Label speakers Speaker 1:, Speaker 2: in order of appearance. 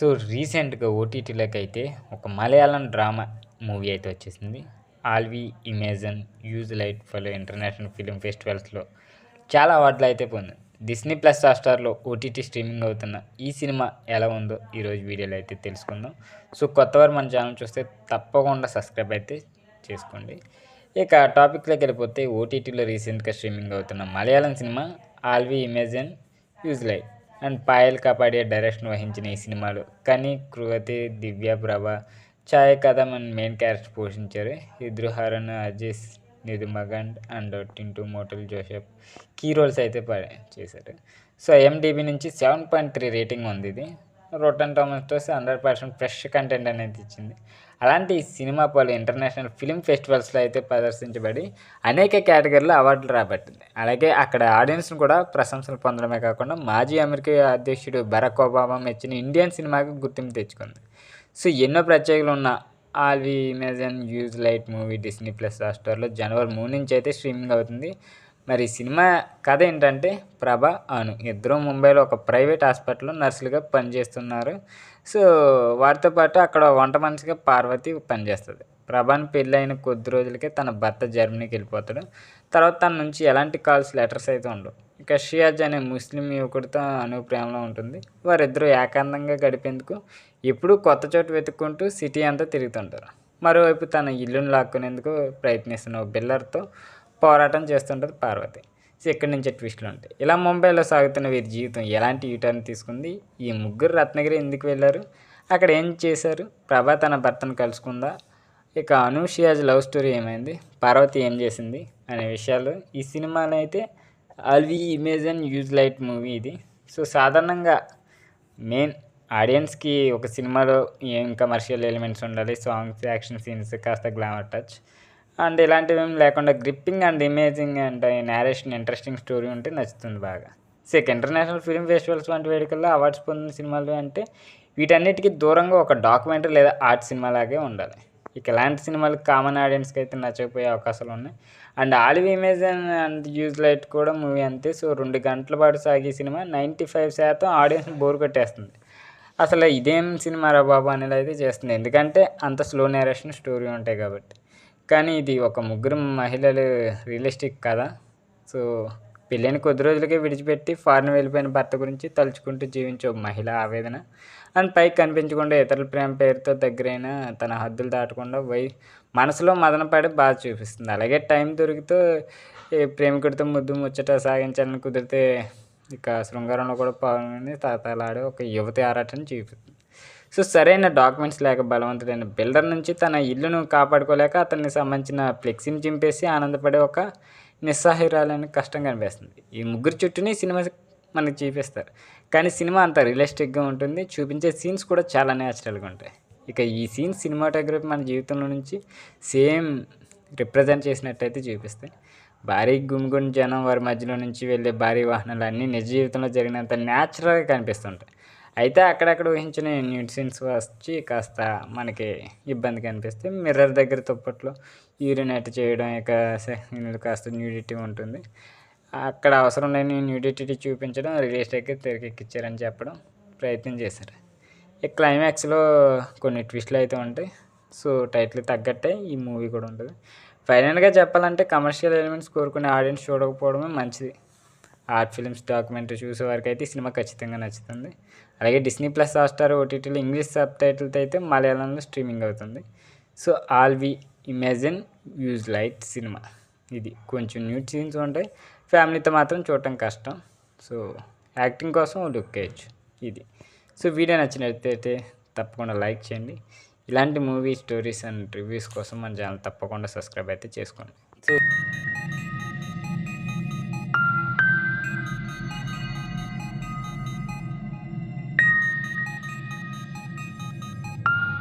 Speaker 1: So రీసెంట్‌గా ఓటీటీలోకి అయితే ఒక మలయాళం డ్రామా మూవీ అయితే వచ్చేసింది. 'All we imagine as light for international film ఫెస్టివల్స్‌లో' చాలా అవార్డులు అయితే పొందింది. డిస్నీ ప్లస్ హాట్‌స్టార్‌లో ఓటీటీ స్ట్రీమింగ్ అవుతున్న ఈ సినిమా ఎలా ఉందో ఈరోజు వీడియోలో అయితే తెలుసుకుందాం. సో కొత్తవారు మన ఛానల్ చూస్తే తప్పకుండా సబ్స్క్రైబ్ అయితే చేసుకోండి. ఇక టాపిక్‌లోకి వెళ్ళిపోతే ఓటీటీలో రీసెంట్‌గా స్ట్రీమింగ్ అవుతున్న మలయాళం సినిమా 'all we imagine as light' and Payal Kapadia direction వహించిన ఈ సినిమాలో కని, కృతి, దివ్య, ప్రభ, ఛాయ కదం అండ్ మెయిన్ క్యారెక్టర్ పోషించారు. ఇద్దరు హరన్, అజీజ్, నిధుమగండ్ and Tintu Mottal Joseph key roles అయితే చేశారు. సో ఐఎండిబి నుంచి 7.3 రేటింగ్ ఉంది. ఇది రోటన్ టొమాటోస్ 100% ఫ్రెష్ కంటెంట్ అనేది ఇచ్చింది. అలాంటి ఈ సినిమా పలు ఇంటర్నేషనల్ ఫిల్మ్ ఫెస్టివల్స్లో అయితే ప్రదర్శించబడి అనేక కేటగిరీలో అవార్డులు రాబట్టింది. అలాగే అక్కడ ఆడియన్స్ను కూడా ప్రశంసలు పొందడమే కాకుండా మాజీ అమెరికా అధ్యక్షుడు బరాక్ ఒబామా మెచ్చిన ఇండియన్ సినిమాకి గుర్తింపు తెచ్చుకుంది. సో ఎన్నో ప్రత్యేకతలు ఉన్న 'all we imagine as light' movie Disney plus హాట్‌స్టార్‌లో జనవరి 3 నుంచి అయితే స్ట్రీమింగ్ అవుతుంది. మరి సినిమా కథ ఏంటంటే ప్రభ, అను ఇద్దరు ముంబైలో ఒక ప్రైవేట్ హాస్పిటల్లో నర్సులుగా పనిచేస్తున్నారు. సో వారితో పాటు అక్కడ వంట మనిషిగా పార్వతి పనిచేస్తుంది. ప్రభాని పెళ్ళైన కొద్ది రోజులకే తన భర్త జర్మనీకి వెళ్ళిపోతాడు. తర్వాత తన నుంచి ఎలాంటి కాల్స్, లెటర్స్ అయితే ఉండవు. ఇక షియాజ్ అనే ముస్లిం యువకుడితో అను ప్రేమలో ఉంటుంది. వారిద్దరూ ఏకాంతంగా గడిపేందుకు ఎప్పుడూ కొత్త చోటు వెతుక్కుంటూ సిటీ అంతా తిరుగుతుంటారు. మరోవైపు తన ఇల్లును లాక్కునేందుకు ప్రయత్నిస్తున్న ఓ బిల్లర్తో పోరాటం చేస్తుంటుంది పార్వతి. సో ఇక్కడి నుంచే ట్విస్టులు ఉంటాయి. ఇలా ముంబైలో సాగుతున్న వీరి జీవితం ఎలాంటి యూటర్న్ తీసుకుంది, ఈ ముగ్గురు రత్నగిరి ఎందుకు వెళ్ళారు, అక్కడ ఏం చేశారు, ప్రభా తన భర్తను కలుసుకుందా, ఇక అను, షియాజ్ లవ్ స్టోరీ ఏమైంది, పార్వతి ఏం చేసింది అనే విషయాలు ఈ సినిమాలో అయితే 'all we imagine as light' movie ఇది. సో సాధారణంగా మెయిన్ ఆడియన్స్కి ఒక సినిమాలో ఏం కమర్షియల్ ఎలిమెంట్స్ ఉండాలి, సాంగ్స్, యాక్షన్ సీన్స్, కాస్త గ్లామర్ టచ్ అండ్ ఇలాంటివి ఏం లేకుండా gripping and engaging and narration, interesting story ఉంటే నచ్చుతుంది బాగా. సో ఇక ఇంటర్నేషనల్ ఫిల్మ్ ఫెస్టివల్స్ వంటి వేడుకల్లో అవార్డ్స్ పొందిన సినిమాలు అంటే వీటన్నిటికీ దూరంగా ఒక డాక్యుమెంటరీ లేదా ఆర్ట్ సినిమా లాగే ఉండాలి. ఇక ఇలాంటి సినిమాలు కామన్ ఆడియన్స్కి అయితే నచ్చకపోయే అవకాశాలు ఉన్నాయి. And 'all we imagine and as light' కూడా మూవీ అంతే. సో 2 గంటల పాటు సాగే సినిమా 95% ఆడియన్స్ని బోర్ కొట్టేస్తుంది. అసలు ఇదేం సినిమా రా బాబు అనేది అయితే చేస్తుంది. ఎందుకంటే అంత స్లో నేరేషన్ స్టోరీ ఉంటాయి కాబట్టి. కానీ ఇది ఒక ముగ్గురు మహిళలు రియలిస్టిక్ కథ. సో పెళ్ళైన కొద్ది రోజులకే విడిచిపెట్టి ఫారిన్ వెళ్ళిపోయిన భర్త గురించి తలుచుకుంటూ జీవించే ఒక మహిళ ఆవేదన అండ్ పైకి కనిపించకుండా ఇతరుల ప్రేమ పేరుతో దగ్గరైన తన హద్దులు దాటకుండా మనసులో మదనపడి బాధ చూపిస్తుంది. అలాగే టైం దొరికితే ప్రేమికుడితో ముద్దు ముచ్చట సాగించాలని కుదిరితే ఇక శృంగారంలో కూడా పాల్గొని తాతలాడే ఒక యువతి ఆరాటని చూపిస్తుంది. సో సరైన డాక్యుమెంట్స్ లేక బలవంతుడైన బిల్డర్ నుంచి తన ఇల్లును కాపాడుకోలేక అతనికి సంబంధించిన ఫ్లెక్సీని చింపేసి ఆనందపడే ఒక నిస్సహాయురాలని కష్టం కనిపిస్తుంది. ఈ ముగ్గురు చుట్టూని సినిమా మనకి చూపిస్తారు. కానీ సినిమా అంత రియలిస్టిక్గా ఉంటుంది. చూపించే సీన్స్ కూడా చాలా న్యాచురల్గా ఉంటాయి. ఇక ఈ సీన్స్ సినిమాటోగ్రఫీ మన జీవితంలో నుంచి సేమ్ రిప్రజెంట్ చేసినట్టయితే చూపిస్తాయి. భారీ గుమిగుండు జనం, వారి మధ్యలో నుంచి వెళ్ళే భారీ వాహనాలు అన్నీ నిజ జీవితంలో జరిగినంత న్యాచురల్గా కనిపిస్తుంటాయి. అయితే అక్కడక్కడ ఊహించిన న్యూడ్ సీన్స్ వచ్చి కాస్త మనకి ఇబ్బందిగా అనిపిస్తే మిర్రర్ దగ్గర దుప్పట్లో యూరినేట్ చేయడం, ఇక సీన్లు కాస్త న్యూడిటీ ఉంటుంది. అక్కడ అవసరం లేని న్యూడిటీ చూపించడం రియలిస్టిక్గా తెరకెక్కించారని చెప్పడం ప్రయత్నం చేశారు. ఈ క్లైమాక్స్లో కొన్ని ట్విస్టులు అయితే ఉంటాయి. సో టైటిల్ తగ్గట్టే ఈ మూవీ కూడా ఉంటుంది. ఫైనల్గా చెప్పాలంటే కమర్షియల్ ఎలిమెంట్స్ కోరుకునే ఆడియన్స్ చూడకపోవడమే మంచిది. ఆర్ట్ ఫిల్మ్స్, డాక్యుమెంటరీ చూసే వారికి అయితే ఈ సినిమా ఖచ్చితంగా నచ్చుతుంది. అలాగే డిస్నీ ప్లస్ హాట్‌స్టార్ ఓటీటీలో ఇంగ్లీష్ సబ్ టైటిల్తో అయితే మలయాళంలో స్ట్రీమింగ్ అవుతుంది. So 'all we imagine as light' సినిమా ఇది. కొంచెం న్యూడ్ సీన్స్ ఉంటాయి. ఫ్యామిలీతో మాత్రం చూడటం కష్టం. సో యాక్టింగ్ కోసం లుక్ వేయచ్చు ఇది. సో వీడియో నచ్చినట్లయితే తప్పకుండా లైక్ చేయండి. ఇలాంటి మూవీ స్టోరీస్ అండ్ రివ్యూస్ కోసం మన ఛానల్ తప్పకుండా సబ్స్క్రైబ్ అయితే చేసుకోండి. సో